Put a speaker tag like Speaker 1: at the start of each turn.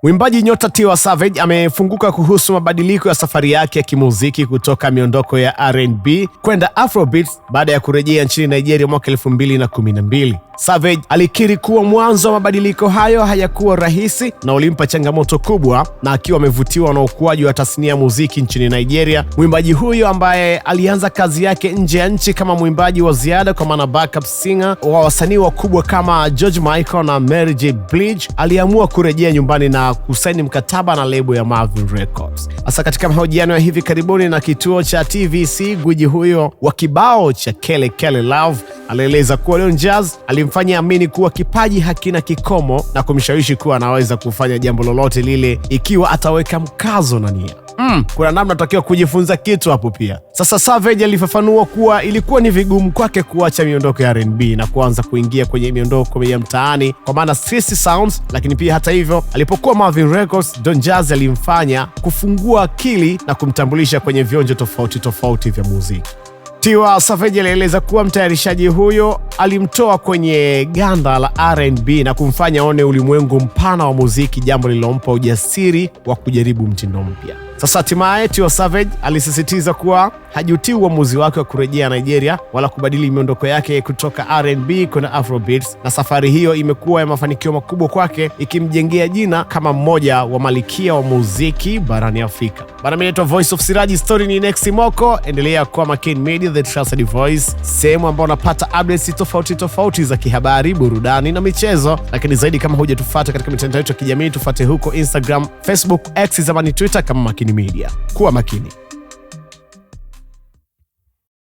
Speaker 1: Mwimbaji nyota Tiwa Savage amefunguka kuhusu mabadiliko ya safari yake ya kimuziki kutoka miondoko ya R&B kwenda Afrobeats baada ya kurejea nchini Nigeria mwaka 2012. Savage alikiri kuwa mwanzo wa mabadiliko hayo hayakuwa rahisi na ulimpa changamoto kubwa, na akiwa amevutiwa na ukuaji wa tasnia ya muziki nchini Nigeria. Mwimbaji huyo ambaye alianza kazi yake nje ya nchi kama mwimbaji wa ziada kwa maana backup singer wa wasanii wakubwa kama George Michael na Mary J. Blige, aliamua kurejea nyumbani na kusaini mkataba na lebo ya Marvin Records. Hasa katika mahojiano ya hivi karibuni na kituo cha TVC, gwiji huyo wa kibao cha Kele Kele Love alieleza kuwa Don Jazzy alimfanya amini kuwa kipaji hakina kikomo na kumshawishi kuwa anaweza kufanya jambo lolote lile ikiwa ataweka mkazo na nia. Kuna namna tutakiwa kujifunza kitu hapo pia. Sasa Savage alifafanua kuwa ilikuwa ni vigumu kwake kuacha miondoko ya R&B na kuanza kuingia kwenye miondoko ya mtaani kwa maana street sounds, lakini pia hata hivyo alipokuwa Marvin Records, Don Jazzy alimfanya kufungua akili na kumtambulisha kwenye vionjo tofauti tofauti vya muziki. Tiwa Savage alieleza kuwa mtayarishaji huyo alimtoa kwenye ganda la R&B na kumfanya aone ulimwengu mpana wa muziki, jambo lililompa ujasiri wa kujaribu mtindo mpya. Sasa hatimaye Tiwa Savage alisisitiza kuwa hajutii uamuzi wake wa kurejea Nigeria wala kubadili miondoko yake kutoka R&B kwenda Afrobeats, na safari hiyo imekuwa ya mafanikio makubwa kwake, ikimjengea jina kama mmoja wa malikia wa muziki barani Afrika. Bana, mimi naitwa Voice of Siraji, story ni Next Moko. Endelea kuwa Makini Media, the trusted voice, sehemu ambayo unapata updates tofauti za kihabari, burudani na michezo. Lakini zaidi, kama hujatufuata katika mitandao yetu ya kijamii, tufuate huko Instagram, Facebook, X zamani Twitter kama Makini Media. Kuwa makini.